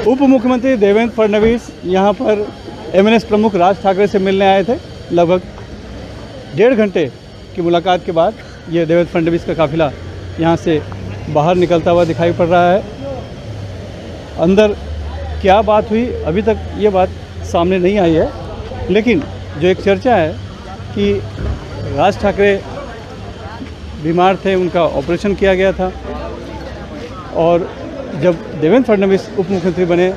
उप मुख्यमंत्री देवेंद्र फडणवीस यहाँ पर एमएनएस प्रमुख राज ठाकरे से मिलने आए थे। लगभग 1.5 घंटे की मुलाकात के बाद ये देवेंद्र फडणवीस का काफिला यहाँ से बाहर निकलता हुआ दिखाई पड़ रहा है। अंदर क्या बात हुई अभी तक ये बात सामने नहीं आई है, लेकिन जो एक चर्चा है कि राज ठाकरे बीमार थे, उनका ऑपरेशन किया गया था और जब देवेंद्र फडणवीस उप मुख्यमंत्री बने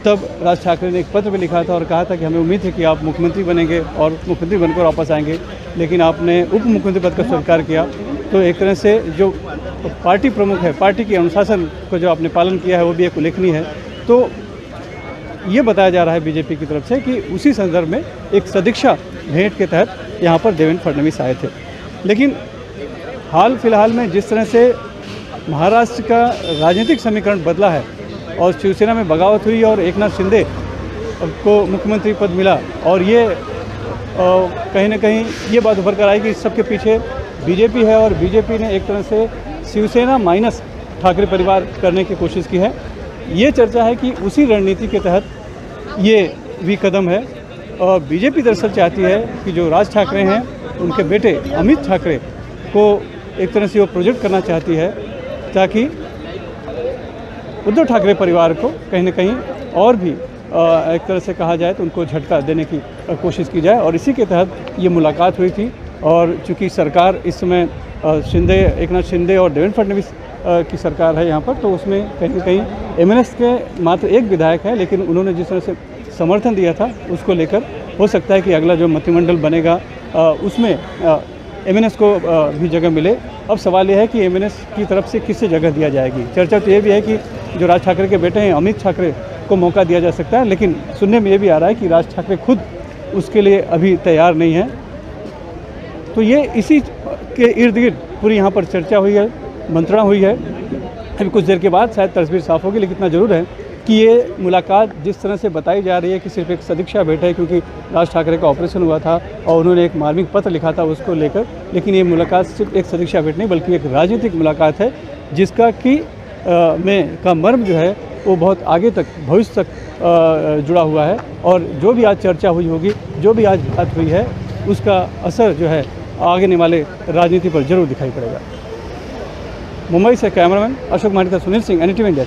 तब राज ठाकरे ने एक पत्र भी लिखा था और कहा था कि हमें उम्मीद है कि आप मुख्यमंत्री बनेंगे और मुख्यमंत्री बनकर वापस आएंगे, लेकिन आपने उप मुख्यमंत्री पद का स्वीकार किया। तो एक तरह से जो पार्टी प्रमुख है, पार्टी के अनुशासन को जो आपने पालन किया है वो भी एक उल्लेखनीय है। तो ये बताया जा रहा है बीजेपी की तरफ से कि उसी संदर्भ में एक सदिच्छा भेंट के तहत यहाँ पर देवेंद्र फडणवीस आए थे। लेकिन हाल फिलहाल में जिस तरह से महाराष्ट्र का राजनीतिक समीकरण बदला है और शिवसेना में बगावत हुई और एकनाथ शिंदे को मुख्यमंत्री पद मिला और ये कहीं ना कहीं ये बात उभर कर आई कि इस सबके पीछे बीजेपी है और बीजेपी ने एक तरह से शिवसेना माइनस ठाकरे परिवार करने की कोशिश की है। ये चर्चा है कि उसी रणनीति के तहत ये भी कदम है और बीजेपी दरअसल चाहती है कि जो राज ठाकरे हैं उनके बेटे अमित ठाकरे को एक तरह से वो प्रोजेक्ट करना चाहती है ताकि उद्धव ठाकरे परिवार को कहीं ना कहीं और भी एक तरह से कहा जाए तो उनको झटका देने की कोशिश की जाए और इसी के तहत ये मुलाकात हुई थी। और चूंकि सरकार इस समय एकनाथ शिंदे और देवेंद्र फडणवीस की सरकार है यहाँ पर, तो उसमें कहीं ना कहीं एमएनएस के मात्र एक विधायक है, लेकिन उन्होंने जिस तरह से समर्थन दिया था उसको लेकर हो सकता है कि अगला जो मंत्रिमंडल बनेगा उसमें एमएनएस को भी जगह मिले। अब सवाल यह है कि एमएनएस की तरफ से किससे जगह दिया जाएगी। चर्चा तो ये भी है कि जो राज ठाकरे के बेटे हैं अमित ठाकरे को मौका दिया जा सकता है, लेकिन सुनने में ये भी आ रहा है कि राज ठाकरे खुद उसके लिए अभी तैयार नहीं है। तो ये इसी के इर्द गिर्द पूरी यहाँ पर चर्चा हुई है, मंत्रणा हुई है। अभी कुछ देर के बाद शायद तस्वीर साफ होगी, लेकिन इतना जरूर है कि ये मुलाकात जिस तरह से बताई जा रही है कि सिर्फ एक सदिच्छा भेंट है, क्योंकि राज ठाकरे का ऑपरेशन हुआ था और उन्होंने एक मार्मिक पत्र लिखा था उसको लेकर, लेकिन ये मुलाकात सिर्फ एक सदिच्छा भेंट नहीं बल्कि एक राजनीतिक मुलाकात है जिसका कि का मर्म जो है वो बहुत आगे तक, भविष्य तक जुड़ा हुआ है। और जो भी आज चर्चा हुई होगी, जो भी आज बात हुई है, उसका असर जो है आगे वाले राजनीति पर जरूर दिखाई पड़ेगा। मुंबई से cameraman Ashok Manika, Sunil Singh, NDTV India.